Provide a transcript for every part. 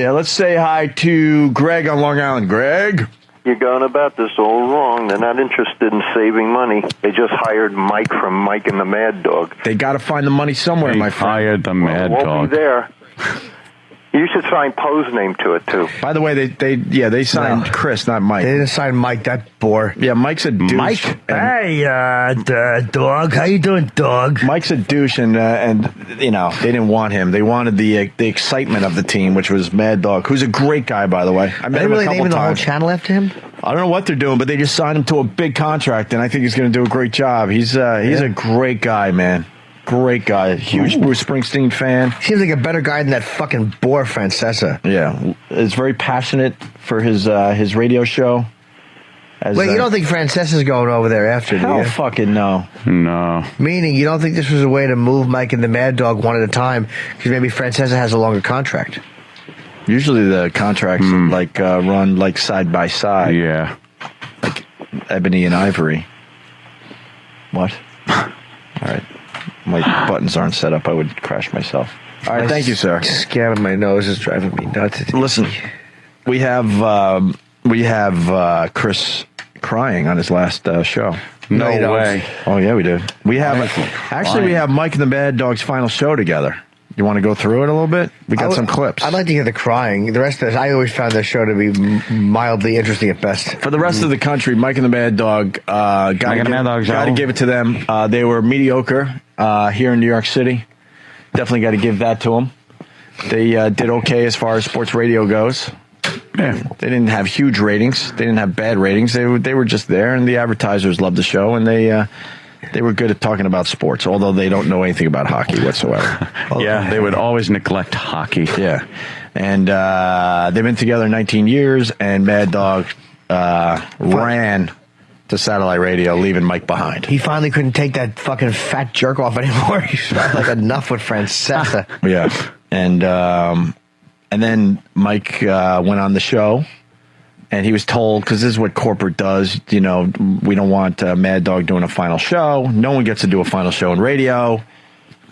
Yeah, let's say hi to Greg on Long Island. Greg? You're going about this all wrong. They're not interested in saving money. They just hired Mike from Mike and the Mad Dog. They got to find the money somewhere, my friend. Hired the Mad Won't Dog. be there. You should sign Poe's name to it, too. By the way, they signed Chris, not Mike. They didn't sign Mike, that bore. Yeah, Mike's a douche. Mike? Hey, dog. How you doing, dog? Mike's a douche, and they didn't want him. They wanted the excitement of the team, which was Mad Dog, who's a great guy, by the way. I met him a couple naming times. the whole channel after him? I don't know what they're doing, but they just signed him to a big contract, and I think he's going to do a great job. He's a great guy, man. Great guy. Huge Bruce Springsteen fan. Seems like a better guy than that fucking bore, Francesa. Yeah. Is very passionate for his radio show. Wait, you don't think Francesa's going over there after, do Hell you? fucking no. No. Meaning, you don't think this was a way to move Mike and the Mad Dog one at a time, because maybe Francesa has a longer contract? Usually the contracts run like side by side. Yeah. Like ebony and ivory. What? All right. My buttons aren't set up. I would crash myself. All right, thank you, sir. Scabbing my nose is driving me nuts. Listen, we have Chris crying on his last show. No way. Oh yeah, we did. We have we have Mike and the Mad Dog's final show together. You want to go through it a little bit? We got some clips. I'd like to hear the crying. The rest of this, I always found this show to be mildly interesting at best. For the rest of the country, Mike and the Mad Dog, got to give it to them. They were mediocre here in New York City. Definitely got to give that to them. They did okay as far as sports radio goes. Yeah. They didn't have huge ratings. They didn't have bad ratings. They were just there, and the advertisers loved the show, and they were good at talking about sports, although they don't know anything about hockey whatsoever. Yeah, they would always neglect hockey. Yeah. And they've been together 19 years, and Mad Dog ran to satellite radio, leaving Mike behind. He finally couldn't take that fucking fat jerk off anymore. He felt like enough with Francesa. Yeah. And then Mike went on the show. And he was told, because this is what corporate does, we don't want Mad Dog doing a final show. No one gets to do a final show in radio.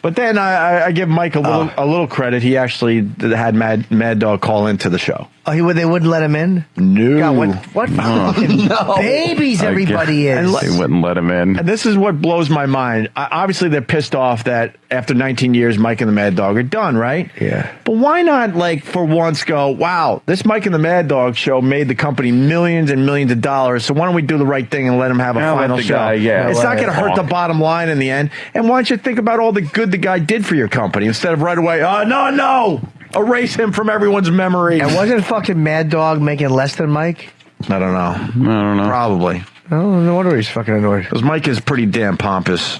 But then I give Mike a little credit. He actually had Mad Dog call into the show. Oh, they wouldn't let him in? No. God, what fucking babies everybody is. They wouldn't let him in. And this is what blows my mind. Obviously, they're pissed off that after 19 years, Mike and the Mad Dog are done, right? Yeah. But why not, for once go, wow, this Mike and the Mad Dog show made the company millions and millions of dollars, so why don't we do the right thing and let him have a final show? It's not going to hurt the bottom line in the end. And why don't you think about all the good the guy did for your company instead of right away, no! Erase him from everyone's memory. And wasn't fucking Mad Dog making less than Mike? I don't know. Probably. Oh, no wonder he's fucking annoyed. Because Mike is pretty damn pompous.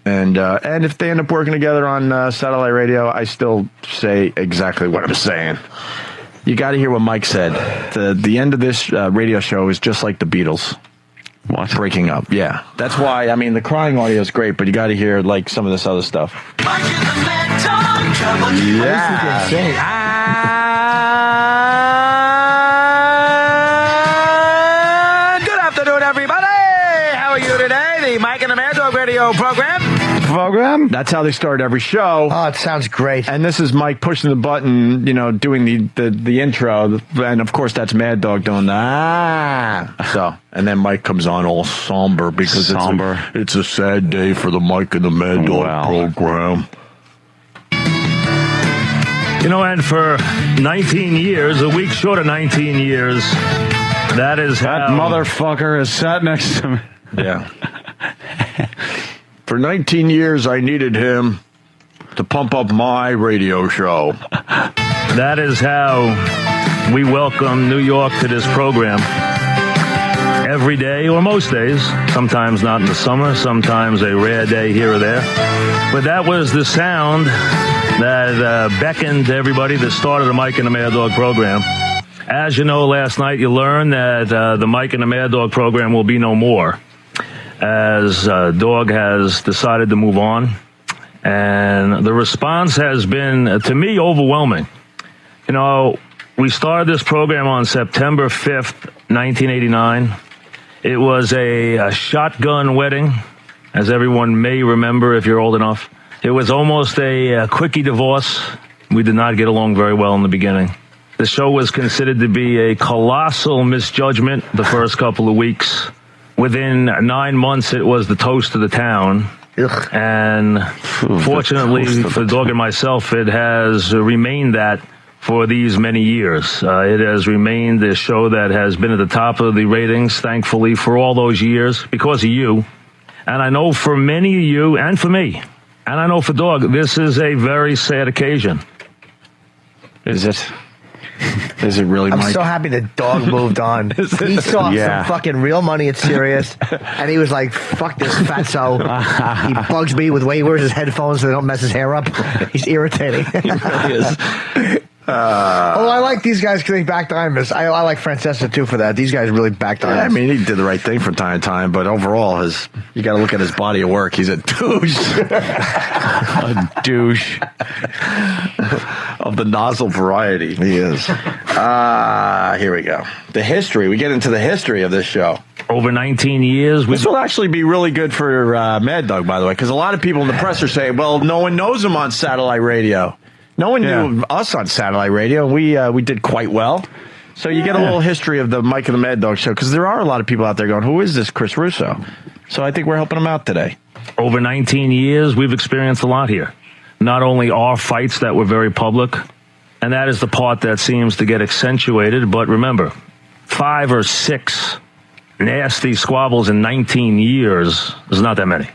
And if they end up working together on satellite radio, I still say exactly what I'm saying. You got to hear what Mike said. The end of this radio show is just like the Beatles. What? Breaking up, yeah. That's why, the crying audio is great, but you got to hear, some of this other stuff. Mike and the Mad Dog, trouble. Yeah. Good afternoon, everybody. How are you today? The Mike and the Mad Dog radio program. That's how they start every show. Oh, it sounds great. And this is Mike pushing the button, doing the intro. And, of course, that's Mad Dog doing So, and then Mike comes on all somber because it's a sad day for the Mike and the Mad Dog program. And for 19 years, a week short of 19 years, that motherfucker has sat next to me. Yeah. For 19 years, I needed him to pump up my radio show. That is how we welcome New York to this program. Every day, or most days, sometimes not in the summer, sometimes a rare day here or there. But that was the sound that beckoned to everybody that started the Mike and the Mad Dog program. As you know, last night you learned that the Mike and the Mad Dog program will be no more, as Dog has decided to move on. And the response has been, to me, overwhelming. We started this program on September 5th, 1989. It was a shotgun wedding, as everyone may remember if you're old enough. It was almost a quickie divorce. We did not get along very well in the beginning. The show was considered to be a colossal misjudgment the first couple of weeks. Within 9 months, it was the toast of the town. Ugh. And fortunately for the dog and myself, it has remained that for these many years. It has remained a show that has been at the top of the ratings, thankfully, for all those years because of you. And I know for many of you and for me, and I know for Dog, this is a very sad occasion. Is it? Is it really, I'm Mike? so happy the Dog moved on. He saw some fucking real money at Sirius, and he was like, fuck this fatso. He bugs me with way he wears his headphones so they don't mess his hair up. He's irritating. He really is. Although I like these guys because they backed Imus. I like Francesa too for that. These guys really backed Imus. I mean, he did the right thing from time to time, but overall, you got to look at his body of work. He's a douche. A douche. Of the nozzle variety. He is. Here we go. The history. We get into the history of this show. Over 19 years. This will actually be really good for Mad Dog, by the way, because a lot of people in the press are saying, well, no one knows him on satellite radio. No one knew us on satellite radio. We did quite well. So you get a little history of the Mike and the Mad Dog show, because there are a lot of people out there going, who is this Chris Russo? So I think we're helping him out today. Over 19 years, we've experienced a lot here. Not only our fights that were very public, and that is the part that seems to get accentuated, but remember, 5 or 6 nasty squabbles in 19 years is not that many.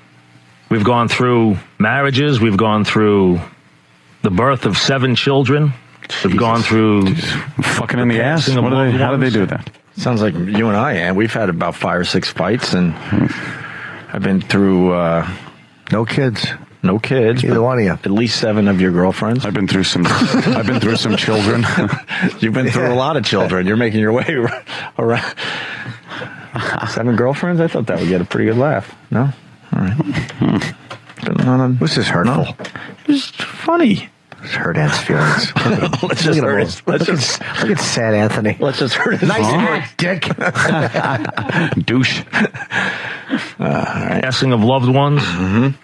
We've gone through marriages, we've gone through the birth of 7 children, we've gone through fucking in the ass. How do they do that? Sounds like you and I, and we've had about 5 or 6 fights, and I've been through no kids. No kids. Either one of you. At least 7 of your girlfriends. I've been through some children. You've been through a lot of children. You're making your way around. 7 girlfriends? I thought that would get a pretty good laugh. No? All right. This is hurtful. No. It's funny. It's hurt Ant's feelings. Look at sad Anthony. Let's just hurt his nice dick. Douche. Passing of loved ones. Mm-hmm.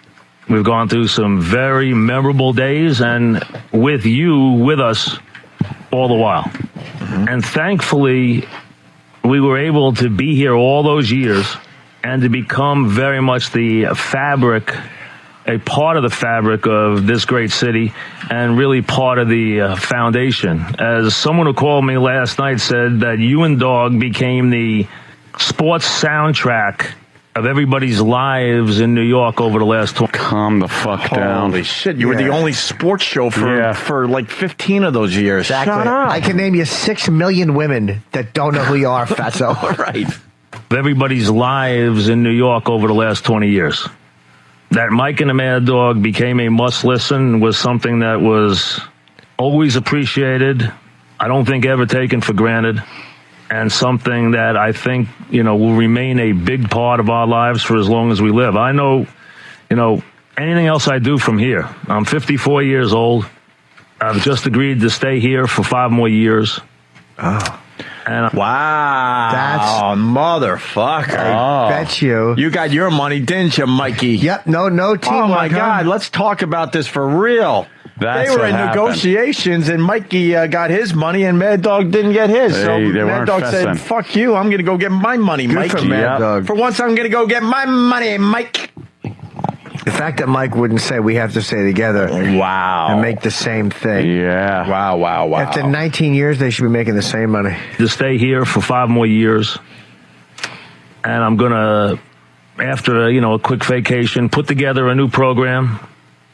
We've gone through some very memorable days, and with you with us all the while. Mm-hmm. And thankfully, we were able to be here all those years and to become very much the fabric, a part of the fabric of this great city, and really part of the foundation. As someone who called me last night said that you and Dog became the sports soundtrack of everybody's lives in New York over the last 20. Calm the fuck down. Holy shit, you were the only sports show for like 15 of those years. Exactly. Shut up. I can name you 6 million women that don't know who you are, fatso. Right. Of everybody's lives in New York over the last 20 years. That Mike and the Mad Dog became a must-listen was something that was always appreciated, I don't think ever taken for granted, and something that I think, will remain a big part of our lives for as long as we live. I know, anything else I do from here. I'm 54 years old. I've just agreed to stay here for 5 more years. Oh. And wow. That's motherfucker. I bet you. You got your money, didn't you, Mikey? Yep, no teamwork. Oh, my God. Let's talk about this for real. They were in negotiations, and Mikey got his money, and Mad Dog didn't get his. So Mad Dog said, fuck you, I'm going to go get my money, Mikey. For Mad Dog. For once, I'm going to go get my money, Mike. The fact that Mike wouldn't say we have to stay together. Wow. And make the same thing. Yeah. Wow. After 19 years, they should be making the same money. To stay here for 5 more years. And I'm going to, after a quick vacation, put together a new program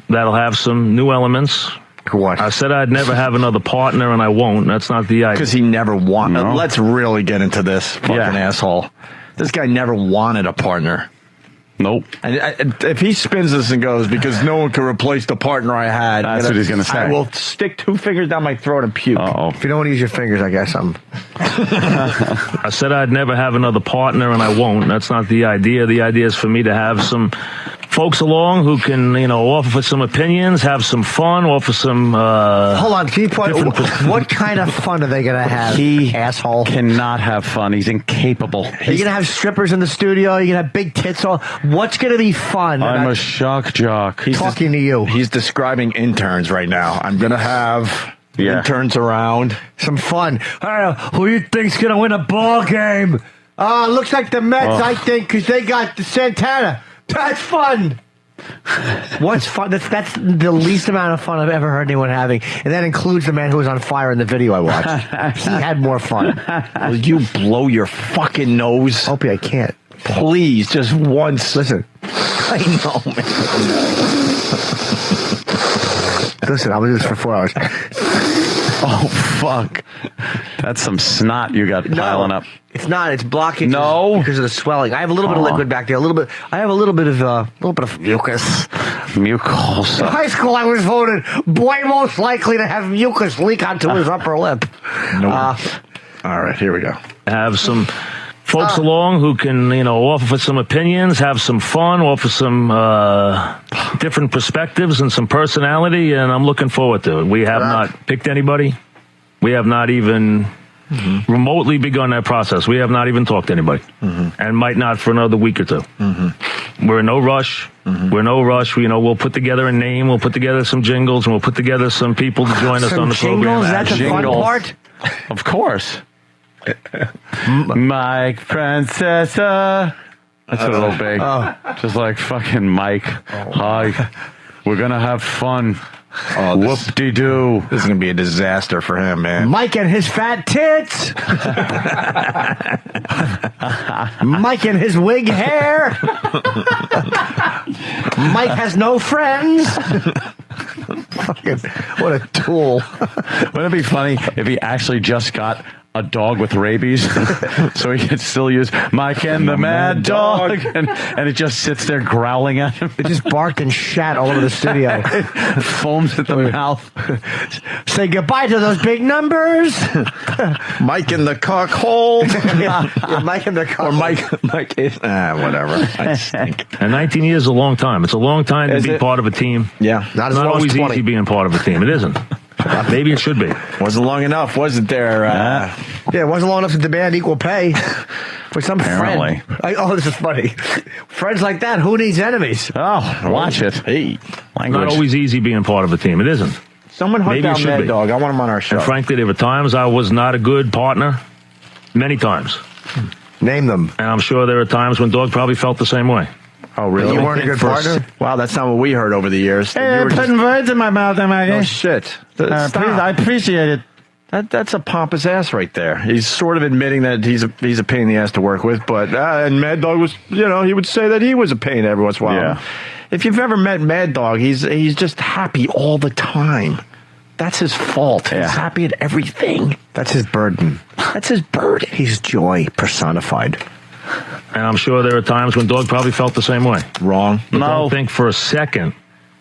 that'll have some new elements. What? I said I'd never have another partner, and I won't. That's not the idea. Because he never wanted. No. Let's really get into this fucking asshole. This guy never wanted a partner. Nope. And if he spins this and goes, because no one can replace the partner I had. That's what he's going to say. I will stick 2 fingers down my throat and puke. Uh-oh. If you don't want to use your fingers, I guess I'm... I said I'd never have another partner, and I won't. That's not the idea. The idea is for me to have some folks along who can, offer some opinions, have some fun, offer some... Hold on, can you point... What kind of fun are they going to have, asshole? Cannot have fun. He's incapable. Are you going to have strippers in the studio? Are you going to have big tits all... What's going to be fun? I'm a shock jock. He's talking to you. He's describing interns right now. I'm going to have Yeah. Then turns around. Some fun. Who you think's going to win a ball game? Looks like the Mets, I think, because they got the Santana. That's fun. What's fun? That's the least amount of fun I've ever heard anyone having. And that includes the man who was on fire in the video I watched. He had more fun. Will you blow your fucking nose? Opie, I can't. Please, just once. Listen. I know, man. Listen, I'm going to do this for 4 hours. Oh, fuck. That's some snot you got piling up. It's not. It's blocking. No. Because of the swelling. I have a little bit of liquid back there. I have a little bit of mucus. Mucosa. In high school, I was voted boy most likely to have mucus leak onto his upper lip. Nope. All right, here we go. Have some folks along who can, offer some opinions, have some fun, offer some different perspectives and some personality, and I'm looking forward to it. We have not picked anybody. We have not even remotely begun that process. We have not even talked to anybody, and might not for another week or two. We're in no rush. We're in no rush. We'll put together a name. We'll put together some jingles, and we'll put together some people to join us on the program. That's the fun part? Of course. Mike Francesa. That's a little big. Just like fucking Mike. Hi. We're going to have fun. Whoop-de-doo. This is going to be a disaster for him, man. Mike and his fat tits. Mike and his wig hair. Mike has no friends. Fucking, what a tool. Wouldn't it be funny if he actually just got a dog with rabies so he could still use Mike and the Mad Dog and it just sits there growling at him. It just barked and shat all over the studio. Foams at the mouth. Say goodbye to those big numbers. Mike in the cock hole. Yeah, Mike in the cock or Mike is whatever. I stink. And 19 years is a long time. It's a long time to be part of a team. Yeah. Not as Not long as always 20. easy being part of a team. It isn't. Maybe it should be. Wasn't long enough, was it there? Yeah, it wasn't long enough to demand equal pay for some Apparently. friend. This is funny. Friends like that, who needs enemies? Oh, watch it. Hey. Language. Not always easy being part of a team. It isn't. Someone hunt Maybe it down should Mad be. Dog. I want him on our show. And frankly, there were times I was not a good partner. Many times. Name them. And I'm sure there are times when Dog probably felt the same way. Oh, really? You weren't a good partner? Wow, that's not what we heard over the years. You were just- words in my mouth, am I? No shit. Stop. I appreciate it. That's a pompous ass right there. He's sort of admitting that he's a pain in the ass to work with, but and Mad Dog was, he would say that he was a pain every once in a while. Yeah. If you've ever met Mad Dog, he's just happy all the time. That's his fault. Yeah. He's happy at everything. That's his burden. That's his burden. He's joy personified. And I'm sure there are times when Dog probably felt the same way. Wrong. But don't think for a second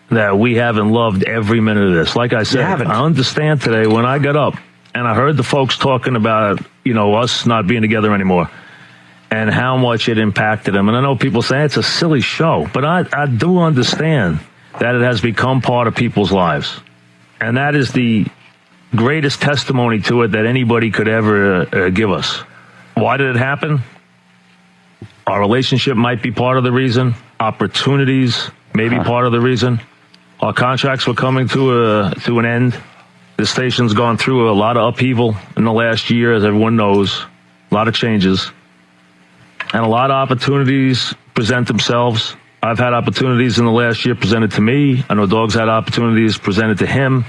that we haven't loved every minute of this. Like I said, haven't. I understand today when I got up and I heard the folks talking about, us not being together anymore and how much it impacted them. And I know people say it's a silly show, but I do understand that it has become part of people's lives. And that is the greatest testimony to it that anybody could ever give us. Why did it happen? Our relationship might be part of the reason. Opportunities may be part of the reason. Our contracts were coming to an end. The station's gone through a lot of upheaval in the last year, as everyone knows. A lot of changes. And a lot of opportunities present themselves. I've had opportunities in the last year presented to me. I know Dog's had opportunities presented to him.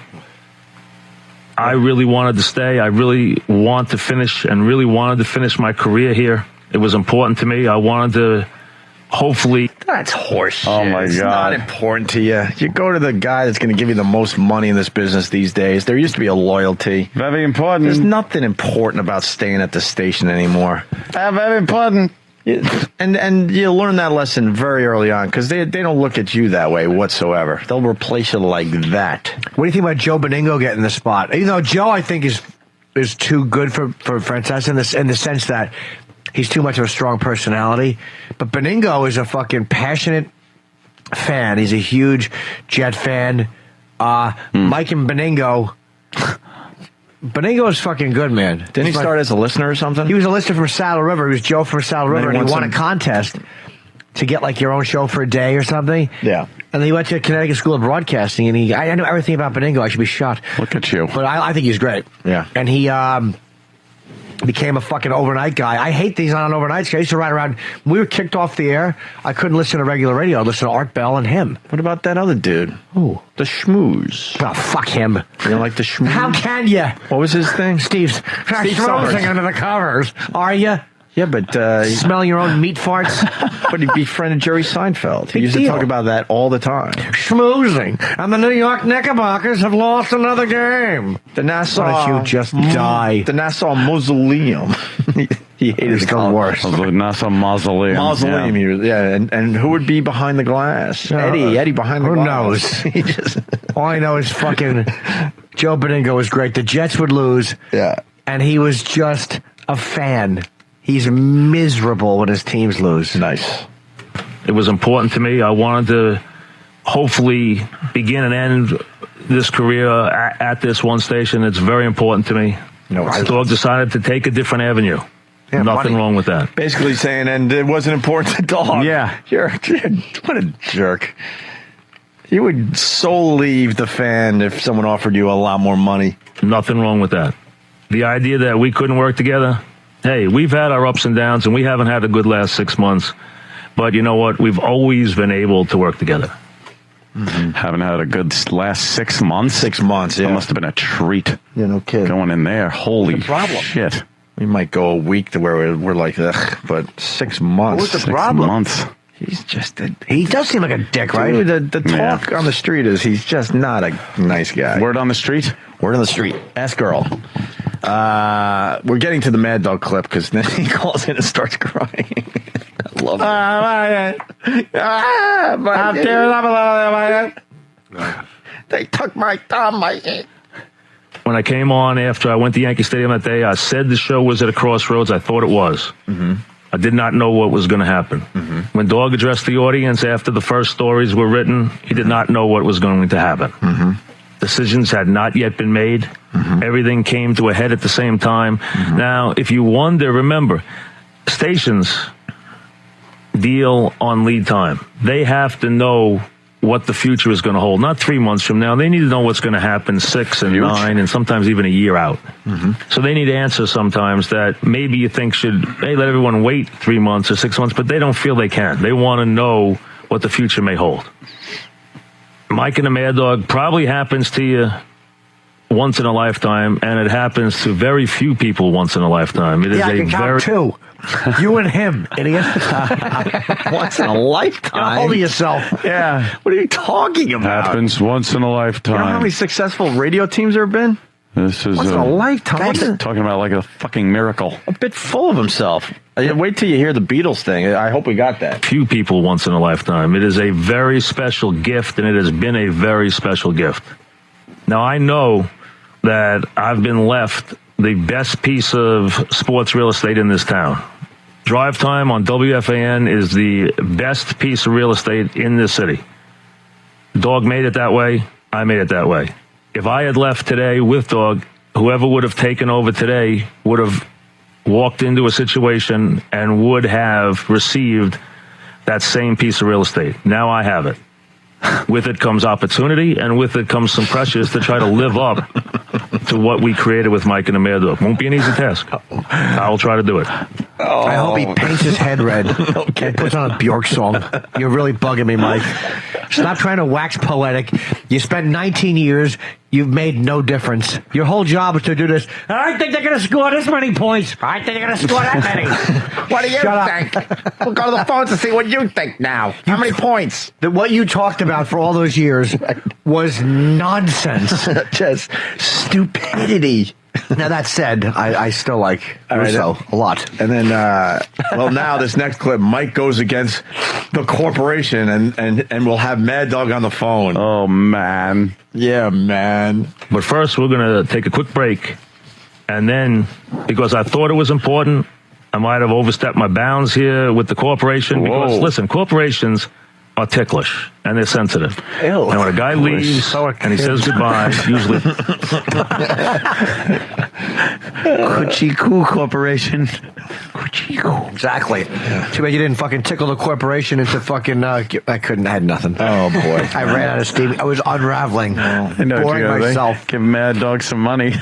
I really wanted to stay. I really want to finish and really wanted to finish my career here. It was important to me. I wanted to hopefully... That's horseshit. Oh, my It's God. not important to you. You go to the guy that's going to give you the most money in this business these days. There used to be a loyalty. Very important. There's nothing important about staying at the station anymore. Very important. And you learn that lesson very early on because they don't look at you that way whatsoever. They'll replace you like that. What do you think about Joe Beningo getting the spot? Joe, I think, is too good for Francesa in the sense that he's too much of a strong personality. But Beningo is a fucking passionate fan. He's a huge Jet fan. Mike and Beningo. Beningo is fucking good, man. Didn't he start as a listener or something? He was a listener from Saddle River. He was Joe from Saddle River, and he won a contest to get like your own show for a day or something. Yeah. And he went to Connecticut School of Broadcasting, and I know everything about Beningo. I should be shot. Look at you. But I think he's great. Yeah. And he became a fucking overnight guy. I hate that he's not an overnight guy. I used to ride around. When we were kicked off the air, I couldn't listen to regular radio. I'd listen to Art Bell and him. What about that other dude? Who? The schmooze. Oh, fuck him. You don't like the schmooze? How can you? What was his thing? Steve's Summers. schmoozing under the covers. Are you? Yeah, but Smelling your own meat farts? but he befriended Jerry Seinfeld. He Big used deal. to talk about that all the time. Schmoozing. And the New York Knickerbockers have lost another game. The Nassau. Why don't you just die? The Nassau Mausoleum. He hated the worst. The Nassau Mausoleum. Mausoleum. Yeah. And who would be behind the glass? Eddie behind the who glass. knows? He just All I know is fucking Joe Beningo was great. The Jets would lose. yeah. And he was just a fan. He's miserable when his teams lose. Nice. It was important to me. I wanted to hopefully begin and end this career at this one station. It's very important to me. No, The dog decided to take a different avenue. Yeah, Nothing wrong with that. Basically saying, and it wasn't important to dog. Yeah. What a jerk. You would so leave the fan if someone offered you a lot more money. Nothing wrong with that. The idea that we couldn't work together, hey, we've had our ups and downs, and we haven't had a good last 6 months. But you know what? We've always been able to work together. Mm-hmm. Haven't had a good last 6 months. 6 months, yeah. That must have been a treat. Yeah, no kidding. Going in there. Holy What's the problem? shit. We might go a week to where we're like, ugh, but 6 months. What's the 6 problem? months. He's just a... He does seem like a dick, right? Dude, the talk on the street is he's just not a nice guy. Word on the street? Word on the street. Ask girl. We're getting to the Mad Dog clip because then he calls in and starts crying. I love it. They took my thumb. When I came on after I went to Yankee Stadium that day, I said the show was at a crossroads. I thought it was. Mm-hmm. I did not know what was going to happen. Mm-hmm. When Dog addressed the audience after the first stories were written, he did not know what was going to happen. Mm-hmm. Decisions had not yet been made. Mm-hmm. Everything came to a head at the same time. Mm-hmm. Now, if you wonder, remember, stations deal on lead time. They have to know what the future is going to hold. Not 3 months from now. They need to know what's going to happen 6 and 9 and sometimes even a year out. Mm-hmm. So they need answers sometimes that maybe you think should, hey, let everyone wait 3 months or 6 months, but they don't feel they can. They want to know what the future may hold. Mike and the Mad Dog probably happens to you once in a lifetime, and it happens to very few people once in a lifetime. It is I can count 2. You and him, idiot. Once in a lifetime. Hold of yourself. Yeah. What are you talking about? Happens once in a lifetime. You know how many successful radio teams there have been? This is Once in a lifetime. What's it? talking about like a fucking miracle. A bit full of himself. Wait till you hear the Beatles thing. I hope we got that. Few people once in a lifetime. It is a very special gift, and it has been a very special gift. Now, I know that I've been left the best piece of sports real estate in this town. Drive time on WFAN is the best piece of real estate in this city. Dog made it that way. I made it that way. If I had left today with Dog, whoever would have taken over today would have walked into a situation and would have received that same piece of real estate. Now I have it. With it comes opportunity, and with it comes some pressures to try to live up to what we created with Mike and the Mad Dog. Won't be an easy task. I will try to do it. I hope he paints his head red and puts on a Bjork song. You're really bugging me, Mike. Stop trying to wax poetic. You spent 19 years. You've made no difference. Your whole job is to do this. I think they're going to score this many points. I think they're going to score that many. What do you think? We'll go to the phones to see what you think now. How many points? What you talked about for all those years was nonsense. Just stupidity. Now, that said, I still like Russo a lot. And then, well, now this next clip, Mike goes against the corporation, and we'll have Mad Dog on the phone. Oh, man. Yeah, man. But first, we're going to take a quick break. And then, because I thought it was important, I might have overstepped my bounds here with the corporation. Because, listen, corporations are ticklish, and they're sensitive. Ew. And when a guy leaves and he says goodbye, usually... Coochie Coo Corporation. Exactly. Too bad you didn't fucking tickle the corporation into fucking. I had nothing. Oh boy, I ran out of steam. I was unraveling, I know, boring myself. Give Mad Dog some money.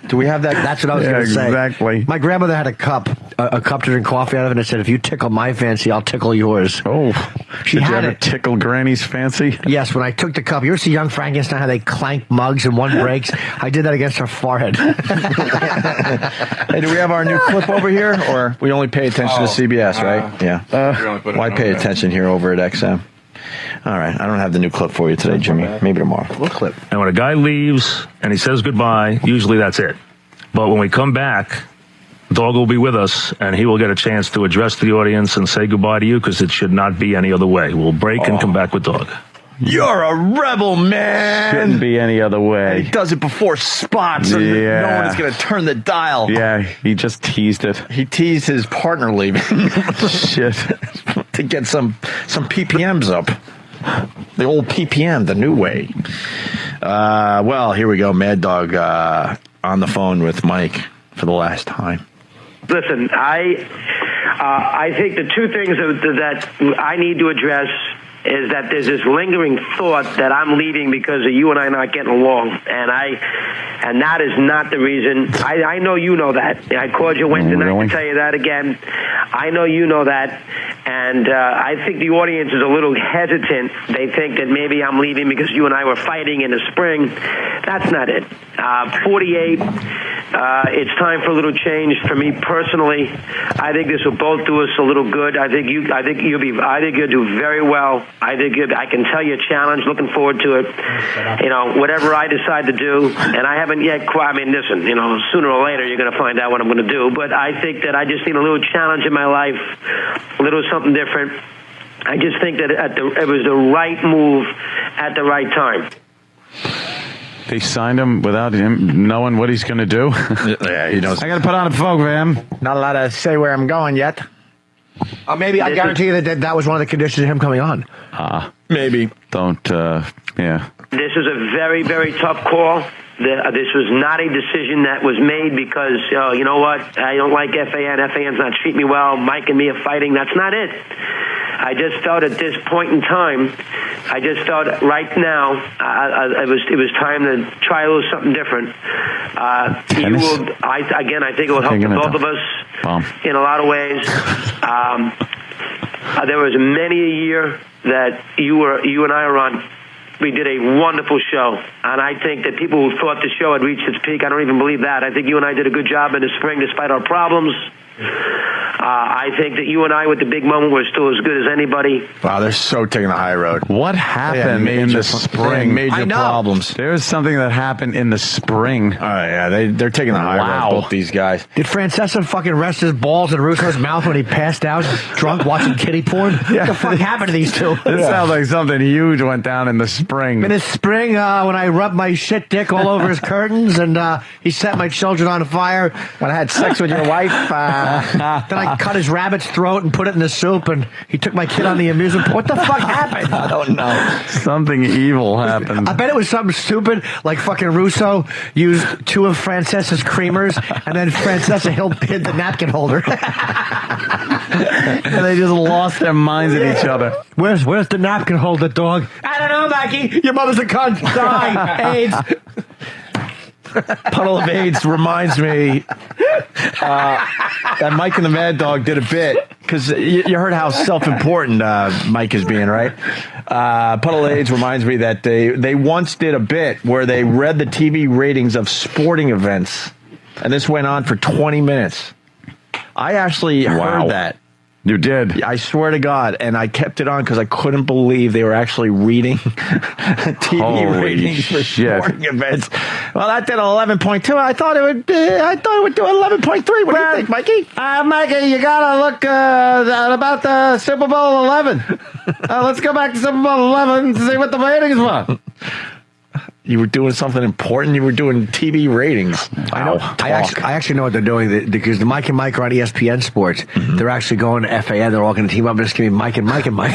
do we have that? That's what I was going to say. Exactly. My grandmother had a cup to drink coffee out of, and it said, "If you tickle my fancy, I'll tickle yours." Oh, She did you had ever it. tickle Granny's fancy? Yes, when I took the cup, you ever see Young Frankenstein how they clank mugs and one breaks? I did that against her forehead. Hey, do we have our new clip over here, or we only pay attention to CBS, right? Yeah. Why pay attention here over at XM? All right, I don't have the new clip for you today, Jimmy. Maybe tomorrow. What clip? And when a guy leaves and he says goodbye, usually that's it. But when we come back, Dog will be with us, and he will get a chance to address the audience and say goodbye to you, because it should not be any other way. We'll break and come back with Dog. You're a rebel, man. Shouldn't be any other way. He does it before spots, and no one is going to turn the dial. Yeah, he just teased it. He teased his partner leaving. Shit. To get some PPMs up. The old PPM, the new way. Well, here we go. Mad Dog on the phone with Mike for the last time. Listen, I think the two things that I need to address is that there's this lingering thought that I'm leaving because of you and I not getting along, and that is not the reason. I know you know that. I called you Wednesday night to tell you that again. I know you know that, and I think the audience is a little hesitant. They think that maybe I'm leaving because you and I were fighting in the spring. That's not it. 48. It's time for a little change for me personally. I think this will both do us a little good. I think you'll do very well. I can tell you a challenge. Looking forward to it. You know, whatever I decide to do, and I haven't yet. Listen. You know, sooner or later you're going to find out what I'm going to do. But I think that I just need a little challenge in my life, a little something different. I just think that it was the right move at the right time. They signed him without him knowing what he's going to do. Yeah, he knows. I got to put on a program. Not allowed to say where I'm going yet. Maybe I guarantee you that was one of the conditions of him coming on. Maybe. Don't, yeah. This is a very, very tough call. This was not a decision that was made because, you know what, I don't like FAN. FAN's not treating me well. Mike and me are fighting. That's not it. I just felt at this point in time, right now, it was time to try a little something different. I think it will help both of us in a lot of ways. There was many a year that you and I were on. We did a wonderful show, and I think that people who thought the show had reached its peak, I don't even believe that. I think you and I did a good job in the spring despite our problems. I think that you and I, with the big moment, were still as good as anybody. Wow, they're so taking the high road. What happened in the spring? Major problems. There's something that happened in the spring. Oh, yeah, they're taking the high road, both these guys. Did Francesa fucking rest his balls in Russo's mouth when he passed out drunk watching kitty porn? What the fuck happened to these two? This sounds like something huge went down in the spring. In the spring, when I rubbed my shit dick all over his curtains and he set my children on fire. When I had sex with your wife. Then I cut his rabbit's throat and put it in the soup, and he took my kid on the amusement park. What the fuck happened? I don't know. Something evil happened. I bet it was something stupid, like fucking Russo used 2 of Francesa's creamers, and then Francesa hid the napkin holder. And they just lost their minds at each other. Where's the napkin holder, dog? I don't know, Mikey. Your mother's a cunt. Die. AIDS. Puddle of AIDS reminds me that Mike and the Mad Dog did a bit, because you heard how self-important Mike is being, right? Puddle of AIDS reminds me that they once did a bit where they read the TV ratings of sporting events, and this went on for 20 minutes. I actually heard that. You did? I swear to God, and I kept it on because I couldn't believe they were actually reading TV ratings for sporting events. Well, that did 11.2. I thought it would do 11.3. What do you think, Mikey? Mikey, you gotta look about the Super Bowl 11. Let's go back to Super Bowl 11 to see what the ratings were. You were doing something important. You were doing TV ratings. I know. I actually know what they're doing, because the Mike and Mike are on ESPN Sports. Mm-hmm. They're actually going to FAN. They're all going to team up and just give me Mike and Mike and Mike.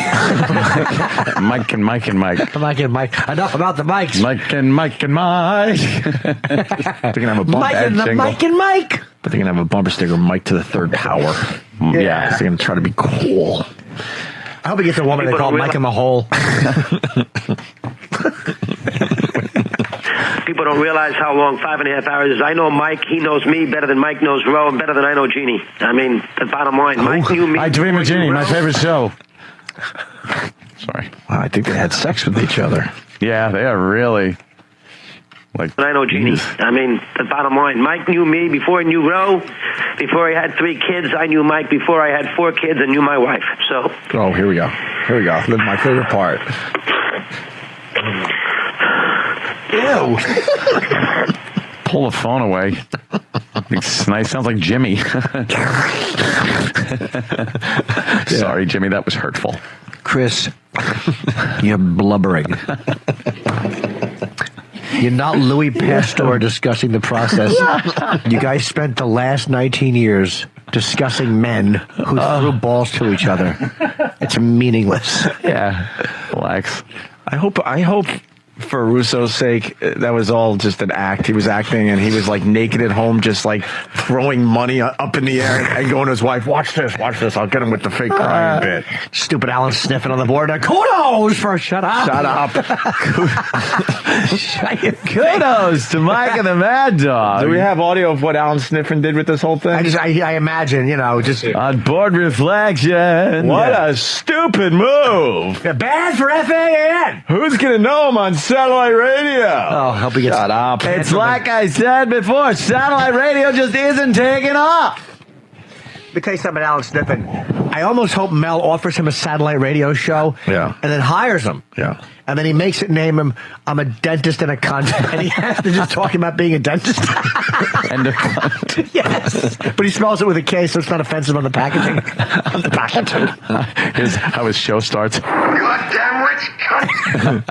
Mike and Mike and Mike. Mike and Mike. Enough about the Mikes. Mike and Mike and Mike. They're going to have a bump Mike and the jingle. Mike and Mike. They're going to have a bumper sticker, Mike to the third power. Yeah. They're going to try to be cool. I hope he gets a woman they call Mike in the hole. People don't realize how long 5.5 hours is. I know Mike. He knows me better than Mike knows Ro, and better than I know Jeannie. I mean, the bottom line. Mike knew me. I Dream of Jeannie, my favorite show. Sorry. Wow, I think they had sex with each other. Yeah, they are really. Like, I know Jeannie. I mean, the bottom line. Mike knew me before he knew Ro. Before I had 3 kids, I knew Mike. Before I had 4 kids, I knew my wife. So. Oh, here we go. Here we go. Live my favorite part. Ew. Pull the phone away. It's nice. Sounds like Jimmy. Sorry, Jimmy. That was hurtful. Chris, you're blubbering. You're not Louis Pasteur discussing the process. You guys spent the last 19 years discussing men who threw balls to each other. It's meaningless. Yeah. Relax. I hope for Russo's sake, that was all just an act. He was acting, and he was like naked at home, just like throwing money up in the air and going to his wife, watch this, I'll get him with the fake crying bit. Stupid Alan sniffing on the board. Kudos for shut up. Kudos to Mike and the Mad Dog. Do we have audio of what Alan Sniffen did with this whole thing? I imagine, just on board reflection. What a stupid move. Bad for FAN. Who's going to know him on satellite radio? Oh, help me get shut up. It's like I said before, satellite radio just isn't taking off. Let me tell you something, Alan Sniffen. I almost hope Mel offers him a satellite radio show and then hires him. Yeah. And then he makes it name him, I'm a dentist and a cunt. And he has to just talk about being a dentist. And a cunt. Yes. But he spells it with a K, so it's not offensive on the packaging. On the packaging. Here's how his show starts. Goddamn rich cunt.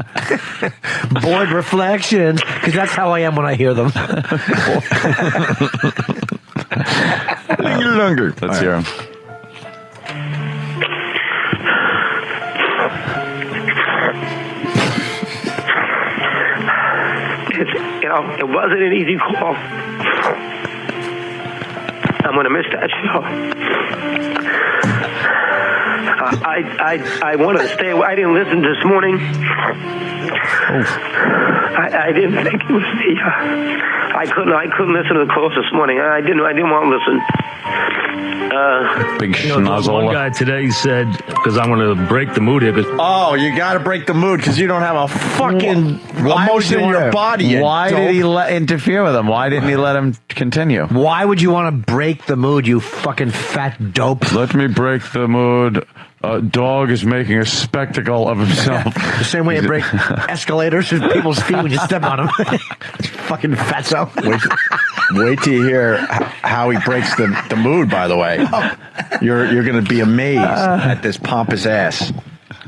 Bored reflections. Because that's how I am when I hear them. Longer. Let's hear him. It wasn't an easy call. I'm going to miss that show. I wanted to stay away. I didn't listen this morning. I didn't think it was me. I couldn't listen to the calls this morning. I didn't want to listen. Big One guy today said, because I'm going to break the mood here. Oh, you got to break the mood because you don't have a fucking emotion in your body yet. Why did he interfere with him? Why didn't he let him continue? Why would you want to break the mood, you fucking fat dope? Let me break the mood. Dog is making a spectacle of himself. The same way you break escalators with people's feet when you step on them. Fucking fatso. Wait till you hear how he breaks the mood, by the way. You're going to be amazed at this pompous ass.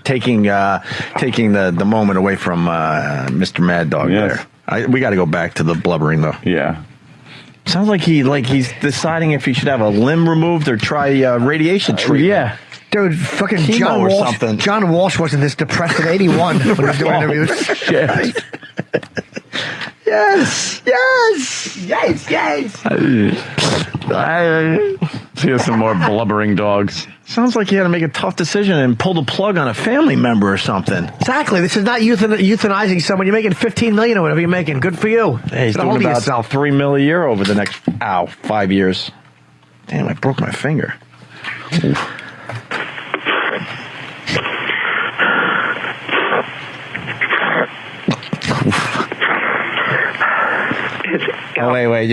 Taking the moment away from Mr. Mad Dog there. We got to go back to the blubbering, though. Yeah. Sounds like he's deciding if he should have a limb removed or try radiation treatment. Yeah. Dude, fucking Chemo John or Walsh. something. John Walsh wasn't this depressed in 81 when he was doing interviews. Shit. Yes. Here's some more blubbering dogs. Sounds like he had to make a tough decision and pull the plug on a family member or something. Exactly. This is not euthanizing someone. You're making $15 million or whatever you're making. Good for you. Hey, he's Get a doing hold of about yourself. $3 million a year over the next 5 years. Damn, I broke my finger. Oof. Oh, wait,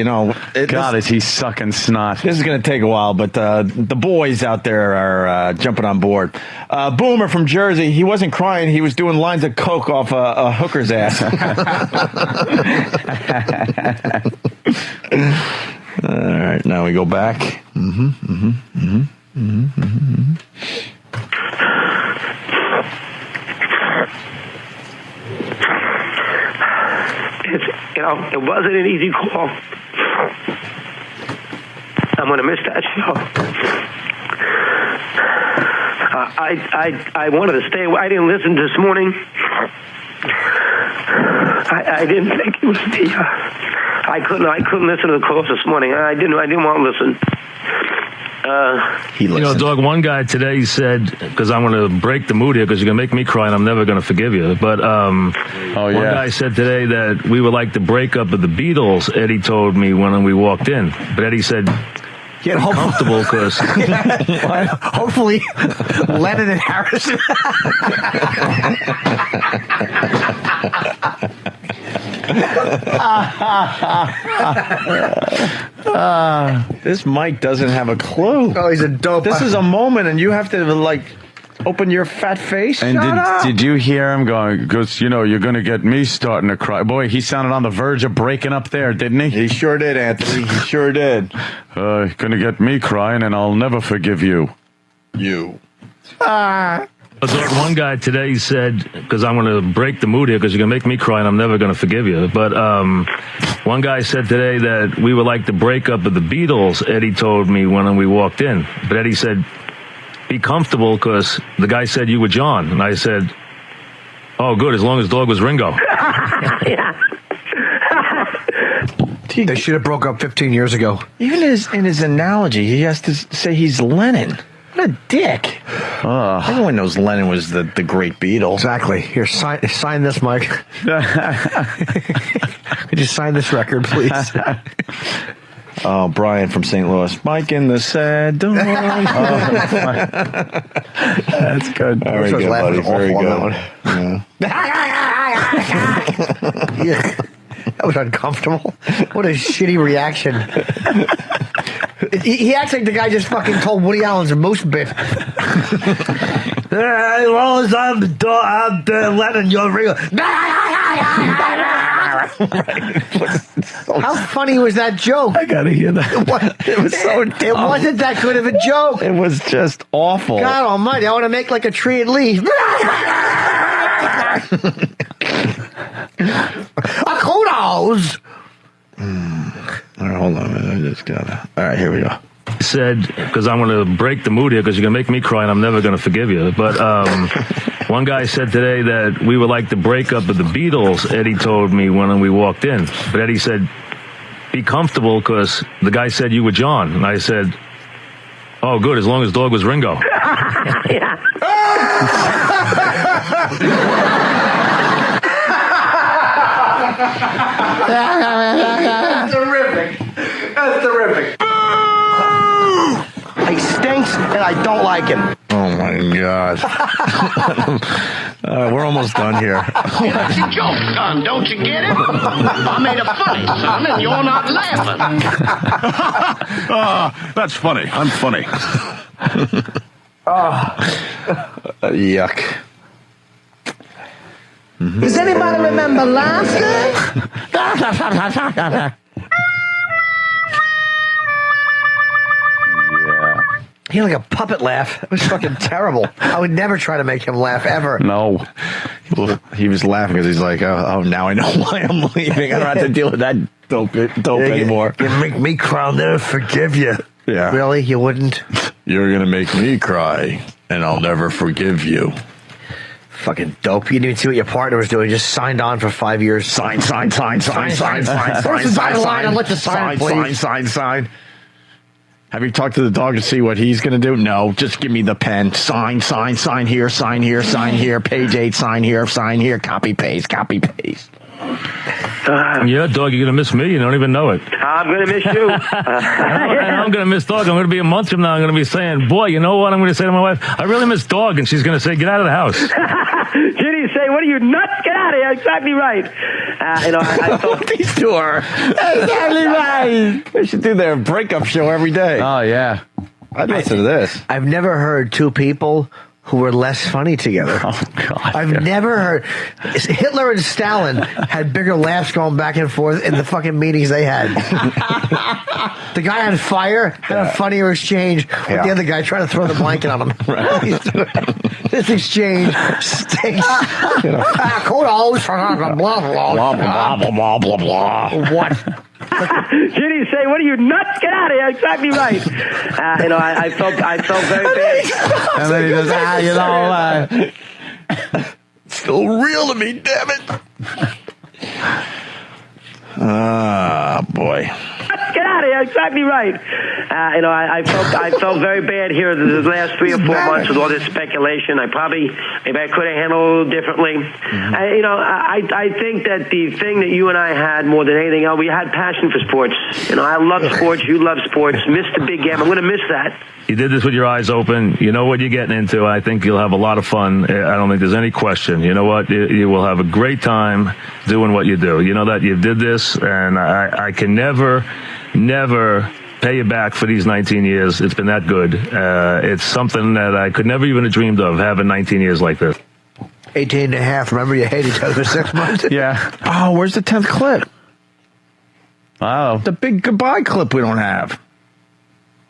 God, is he sucking snot. This is going to take a while, but the boys out there are jumping on board. Boomer from Jersey, he wasn't crying. He was doing lines of coke off a hooker's ass. All right, now we go back. It wasn't an easy call. I'm going to miss that show. I wanted to stay away. I didn't listen this morning. I didn't think it was me. I couldn't listen to the calls this morning. I didn't want to listen. You know, dog, one guy today said, because I'm going to break the mood here because you're going to make me cry and I'm never going to forgive you. But one guy said today that we were like the breakup of the Beatles, Eddie told me when we walked in. But Eddie said, get comfortable because... Hopefully, Lennon and Harrison. This Mike doesn't have a clue. Oh, he's a dope. This is a moment, and you have to like open your fat face. And did you hear him going? Because you know you're going to get me starting to cry. Boy, he sounded on the verge of breaking up there, didn't he? He sure did, Anthony. He sure did. Going to get me crying, and I'll never forgive you. You. One guy today said, because I'm going to break the mood here because you're going to make me cry and I'm never going to forgive you. But one guy said today that we were like the breakup of the Beatles, Eddie told me when we walked in. But Eddie said, be comfortable because the guy said you were John. And I said, oh, good, as long as dog was Ringo. They should have broke up 15 years ago. Even in his analogy, he has to say he's Lennon. What a dick. Everyone knows Lennon was the great Beatle. Exactly. Here, sign this, Mike. Could you sign this record, please? Oh, Brian from St. Louis. Mike in the sad dog. That's good. Very good, buddy. Very good. Yeah. That was uncomfortable. What a shitty reaction. He acts like the guy just fucking told Woody Allen's moose bit. Well, as I'm Lennon, you're real. How funny was that joke? I gotta hear that. It was so dumb. It wasn't that good of a joke. It was just awful. God almighty, I want to make like a tree and leaf. Kudos. All right, hold on a minute. I just gotta. All right, here we go. Said, because I'm going to break the mood here because you're going to make me cry and I'm never going to forgive you. But one guy said today that we were like the breakup of the Beatles, Eddie told me when we walked in. But Eddie said, be comfortable because the guy said you were John. And I said, oh, good, as long as dog was Ringo. That's terrific. That's terrific. He stinks, and I don't like him. Oh my God. We're almost done here. That's a joke, son. Don't you get it? I made a funny, son, and you're not laughing. That's funny. I'm funny. Yuck. Mm-hmm. Does anybody remember last night? He had like a puppet laugh. It was fucking terrible. I would never try to make him laugh, ever. No. He was laughing because he's like, oh, now I know why I'm leaving. I don't have to deal with that dope anymore. You make me cry, I'll never forgive you. Yeah. Really? You wouldn't? You're going to make me cry, and I'll never forgive you. Fucking dope. You didn't even see what your partner was doing. Just signed on for 5 years. Sign. Where's the dotted line? I'd like to sign, please. Sign. Have you talked to the dog to see what he's going to do? No, just give me the pen. Sign here, page 8, sign here, copy, paste. Yeah, dog, you're going to miss me. You don't even know it. I'm going to miss you. I'm going to miss dog. I'm going to be a month from now. I'm going to be saying, boy, you know what I'm going to say to my wife? I really miss dog. And she's going to say, get out of the house. Judy say, what are you, nuts? Get out of here. Exactly right. I thought These two are exactly right. They should do their breakup show every day. Oh, yeah. I'd listen to this. I've never heard two people who were less funny together. Oh, God. I've never heard. Hitler and Stalin had bigger laughs going back and forth in the fucking meetings they had. The guy on fire had a funnier exchange with the other guy trying to throw the blanket on him. This exchange stinks. Kudos. Blah, blah, blah. What? Judy say, what are you, nuts? Get out of here. Exactly right. I felt very bad. And then he goes, Still real to me, damn it. Ah, boy. Get out of here! Exactly right. I felt very bad here the last 3 or 4 months with all this speculation. Maybe I could have handled it a little differently. I think that the thing that you and I had more than anything else, we had passion for sports. I love sports. You love sports. Missed the big game. I'm going to miss that. You did this with your eyes open. You know what you're getting into. I think you'll have a lot of fun. I don't think there's any question. You know what? You will have a great time doing what you do. You know that you did this, and I can never pay you back for these 19 years. It's been that good. It's something that I could never even have dreamed of, having 19 years like this. 18 and a half. Remember, you hated each other for 6 months? Yeah. Oh, where's the 10th clip? Oh. The big goodbye clip we don't have.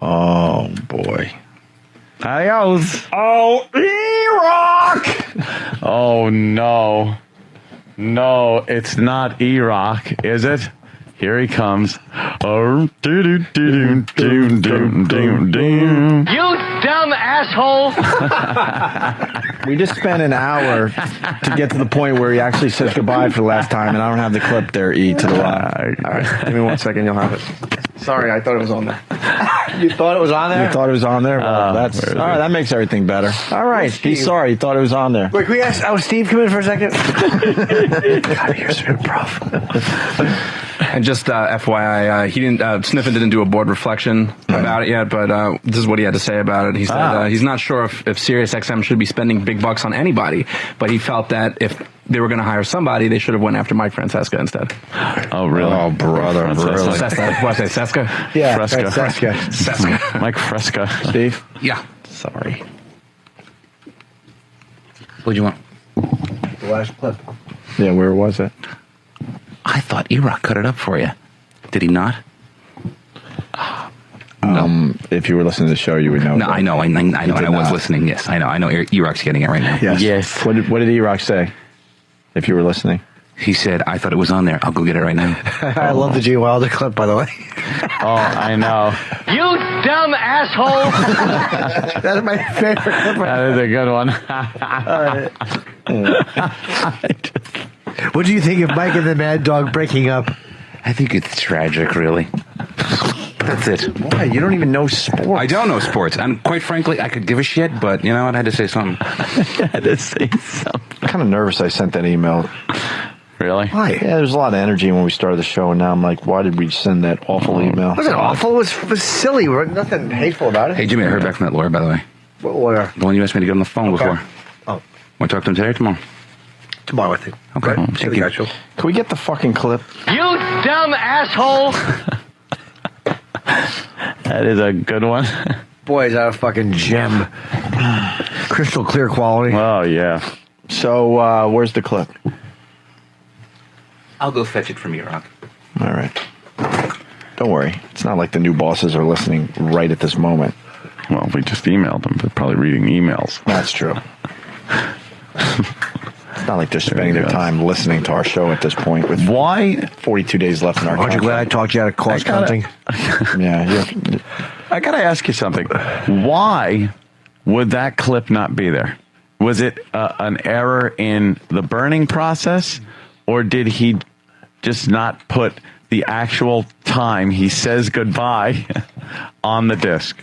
Oh, boy. Adios. Oh, Iraq! Oh, no. No, it's not E-Rock, is it? Here he comes. Oh, You dumb asshole! We just spent an hour to get to the point where he actually says goodbye for the last time, and I don't have the clip there, E, to the left. All right, give me 1 second, you'll have it. Sorry, I thought it was on there. You thought it was on there? You thought it was on there? Well, that's all right. That makes everything better. All right. He's sorry. He thought it was on there. Wait, can we ask Steve come in for a second? God, you're so prof. And just FYI, he didn't. Sniffen didn't do a board reflection about it yet, but this is what he had to say about it. He said he's not sure if SiriusXM should be spending big bucks on anybody, but he felt that if they were going to hire somebody, they should have went after Mike Francesa instead. Oh, really? Oh, brother. Really? What did I say, Seska? Yeah, Fresca. Seska. Mike Fresca. Steve? Yeah. Sorry. What'd you want? The last clip. Yeah, where was it? I thought E-Rock cut it up for you. Did he not? If you were listening to the show, you would know. No, I know. I know. And I was not. listening. Yes, I know. I know. E-Rock's getting it right now. Yes. What did E-Rock say? If you were listening. He said, I thought it was on there. I'll go get it right now. I love the G Wilder clip, by the way. Oh, I know. You dumb asshole! That's my favorite clip. That is a good one. What do you think of Mike and the Mad Dog breaking up? I think it's tragic, really. That's it. Why? You don't even know sports. I don't know sports. And quite frankly, I could give a shit, but you know what? I had to say something. I'm kind of nervous I sent that email. Really? Why? Yeah, there's a lot of energy when we started the show, and now I'm like, why did we send that awful email? It wasn't awful. It was silly. Nothing hateful about it. Hey, Jimmy, I heard back from that lawyer, by the way. What lawyer? The one you asked me to get on the phone before. Oh. Want to talk to him today or tomorrow? Tomorrow, I think. Okay. Right? Thank you. Can we get the fucking clip? You dumb asshole! That is a good one. Boy, is that a fucking gem. Crystal clear quality. Oh, yeah. So, where's the clip? I'll go fetch it from you, Rock. All right. Don't worry. It's not like the new bosses are listening right at this moment. Well, we just emailed them. They're probably reading emails. That's true. It's not like they're spending their time listening to our show at this point with Why? 42 days left in our Aren't you glad I contract. talked you out of cost counting? Yeah. I got to ask you something. Why would that clip not be there? Was it an error in the burning process, or did he just not put the actual time he says goodbye on the disc?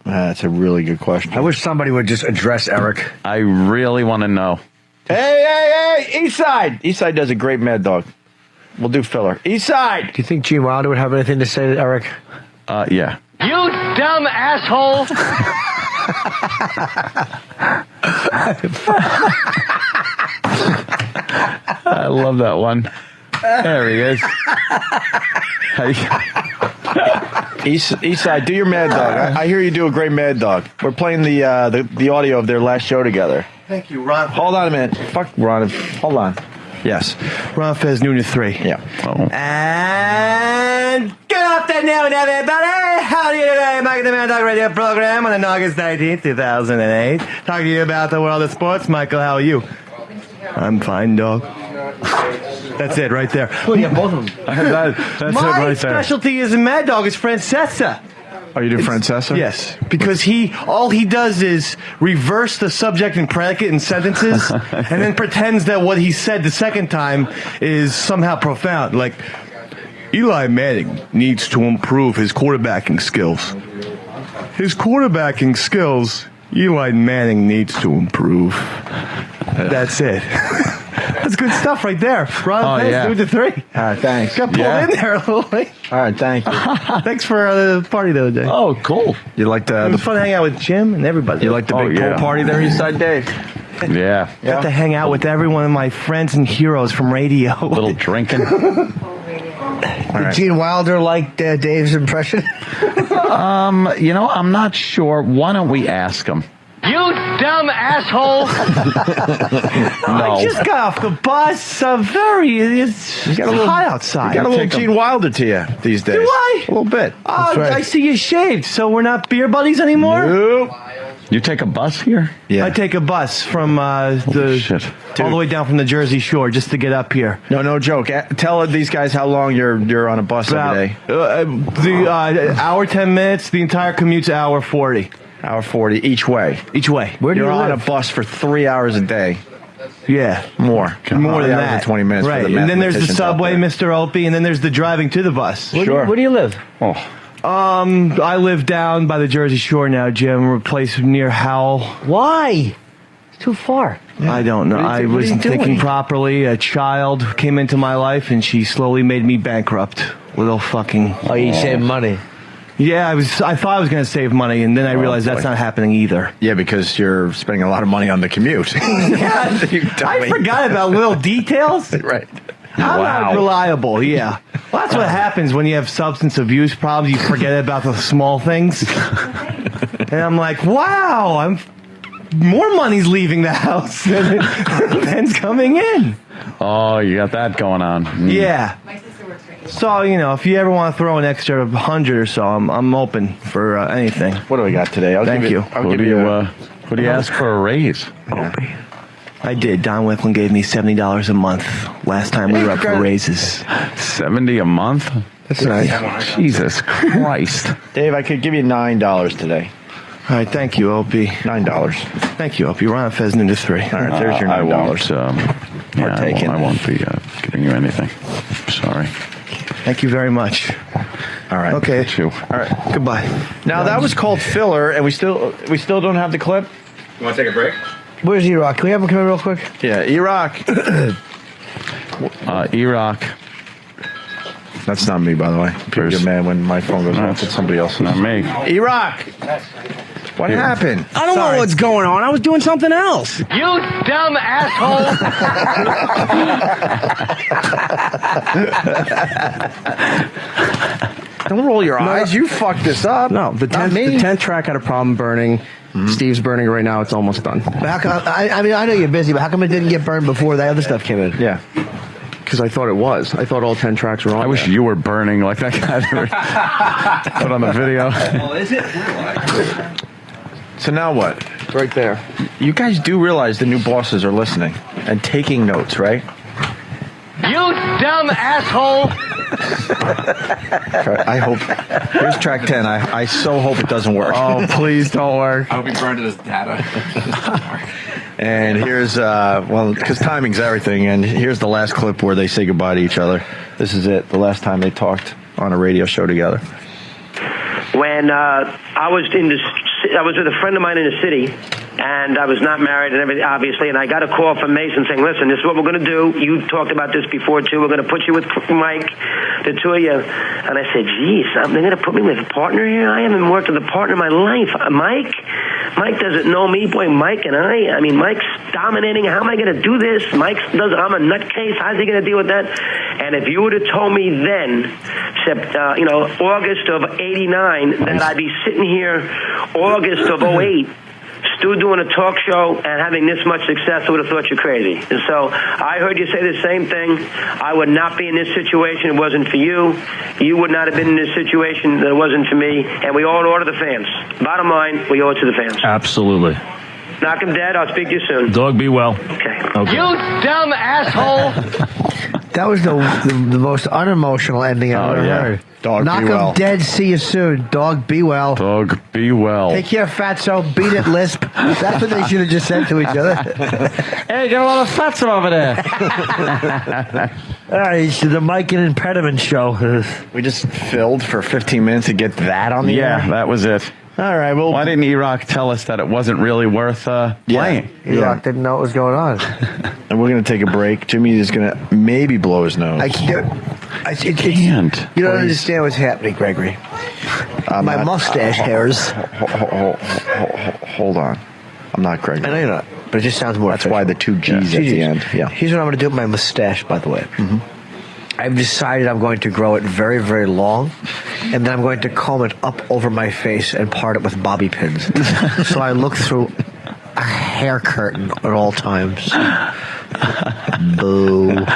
That's a really good question. I wish somebody would just address Eric. I really want to know. Hey, Eastside! Eastside does a great Mad Dog. We'll do filler. Eastside! Do you think Gene Wilder would have anything to say to Eric? Yeah. You dumb asshole! I love that one. There he is. Eastside, do your Mad Dog. I hear you do a great Mad Dog. We're playing the audio of their last show together. Thank you, Ron. Hold on a minute. Fuck Ron. Hold on. Yes. Ron Fez, noon to 3. Yeah. Oh. And good afternoon, everybody. How are you today? Mike the Mad Dog Radio program on August 19th, 2008. Talking to you about the world of sports. Michael, how are you? I'm fine, dog. That's it right there. Oh, yeah, both of them. That's My it right there. specialty is Mad Dog. It's Francesa. Oh, you do Francesa? Yes, because all he does is reverse the subject and predicate in sentences, and then pretends that what he said the second time is somehow profound. Like, Eli Manning needs to improve his quarterbacking skills. His quarterbacking skills, Eli Manning needs to improve. That's it. That's good stuff right there. Ron, do the 3. All right, thanks. Got pulled in there a little late. All right, thank you. Thanks for the party the other day. Oh, cool. You like It was fun to hang out with Jim and everybody. You like the big pool party there, Eastside Dave? Yeah. Got to hang out with every one of my friends and heroes from radio. A little drinking. Did Gene Wilder like Dave's impression? I'm not sure. Why don't we ask him? You dumb asshole! I just got off the bus. It's hot outside. You got a little Gene Wilder to you these days. Do I? A little bit. Oh, right. I see you shaved, so we're not beer buddies anymore? Nope. You take a bus here? Yeah. I take a bus from all the way down from the Jersey Shore just to get up here. No joke. Tell these guys how long you're on a bus every day. The hour 10 minutes. The entire commute's hour 40. Hour 40 each way. Where do you on live? a bus for 3 hours a day. Yeah. More than that. And 20 minutes. Right. For the And then there's the mathematicians out subway, there. Mr. Opie, and then there's the driving to the bus. Sure. Where do you live? Oh. I live down by the Jersey Shore now, Jim. We're a place near Howell. Why? It's too far. I don't know. I wasn't thinking properly. A child came into my life, and she slowly made me bankrupt. Little fucking. Oh, you saved money. Yeah, I thought I was going to save money, and then I realized that's not happening either. Yeah, because you're spending a lot of money on the commute. I forgot about little details. Right. I'm not reliable, yeah. Well, that's what happens when you have substance abuse problems. You forget about the small things. And I'm like, wow, more money's leaving the house than's coming in. Oh, you got that going on. Yeah. So, if you ever want to throw an extra 100 or so, I'm open for anything. What do we got today? Thank you. Who do you ask for a raise? Opie. I did. Don Wickland gave me $70 a month last time we were up for raises. $70 a month? That's right. Jesus Christ. Dave, I could give you $9 today. All right, thank you, Opie. $9. Thank you, Opie. Ron Pheasant into 3. All right, there's your $9. I won't be giving you anything. Sorry. Thank you very much. All right. Okay. You. All right. Goodbye. Now that was called filler, and we still don't have the clip. You want to take a break? Where's E-Rock? Can we have him come in real quick? Yeah, Iraq. Iraq. That's not me, by the way. People get mad when my phone goes off. It's somebody else. Not me. Iraq. What happened? I don't know what's going on. I was doing something else. You dumb asshole! Don't roll your eyes. You fucked this up. No, the 10th track had a problem burning. Mm-hmm. Steve's burning it right now. It's almost done. But how come, I mean, I know you're busy, but how come it didn't get burned before the other stuff came in? Yeah. Because I thought it was. I thought all 10 tracks were on. I wish you were burning like that guy put on the video. Oh, is it? So now what? Right there. You guys do realize the new bosses are listening and taking notes, right? You dumb asshole! I hope. Here's track 10. I so hope it doesn't work. Oh, please don't work. I hope he burned his data. And here's, because timing's everything, and here's the last clip where they say goodbye to each other. This is it, the last time they talked on a radio show together. When I was with a friend of mine in the city, and I was not married and everything, obviously, and I got a call from Mason saying, listen, this is what we're going to do. You talked about this before, too. We're going to put you with Mike, the two of you. And I said, geez, they're going to put me with a partner here? I haven't worked with a partner in my life. Mike doesn't know me. Boy, Mike and I mean, Mike's dominating. How am I going to do this? I'm a nutcase. How's he going to deal with that? And if you would have told me then, August of '89, that I'd be sitting here August of '08, still doing a talk show and having this much success, I would have thought you're crazy. And so I heard you say the same thing. I would not be in this situation if it wasn't for you. You would not have been in this situation if it wasn't for me. And we owe it all to the fans. Bottom line, we owe it to the fans. Absolutely. Knock him dead. I'll speak to you soon. Dog, be well. Okay. You dumb asshole! That was the most unemotional ending I've ever heard. Dog, knock be 'em well. dead. See you soon. Dog, be well. Dog, be well. Take care, Fatso. Beat it, Lisp. That's what they should have just said to each other. Hey, you got a lot of Fatso over there. All right, it's the Mike and Impediment show. We just filled for 15 minutes to get that on the air. Yeah, that was it. All right, well, Why didn't Iraq tell us that it wasn't really worth playing? Iraq didn't know what was going on. And we're going to take a break. Jimmy is going to maybe blow his nose. I can't. You don't understand what's happening, Gregory. My mustache hairs. Hold on. I'm not Gregory. I know you're not, but it just sounds more That's official. why the two G's at the end. Yeah. Here's what I'm going to do with my mustache, by the way. Mm-hmm. I've decided I'm going to grow it very, very long, and then I'm going to comb it up over my face and part it with bobby pins. So I look through a hair curtain at all times. Boo.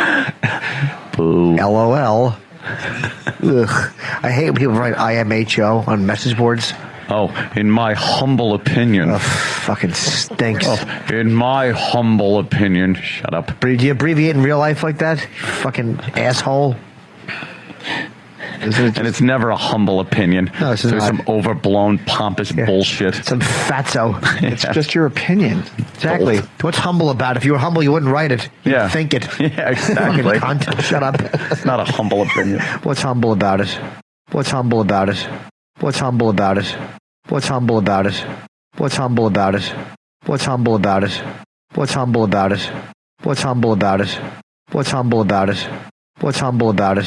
Boo. LOL. Ugh. I hate when people write IMHO on message boards. Oh, in my humble opinion. Oh, fucking stinks. Oh, in my humble opinion. Shut up. Do you abbreviate in real life like that? You fucking asshole. And it's never a humble opinion. No, it's There's not. some overblown, pompous bullshit. Some fatso. It's just your opinion. Exactly. What's humble about it? If you were humble, you wouldn't write it. You'd think it. Yeah, exactly. Fucking cunt. Shut up. It's not a humble opinion. What's humble about it? What's humble about it? What's humble about it? What's humble about it? What's humble about it? What's humble about it? What's humble about it? What's humble about it? What's humble about it? What's humble about it?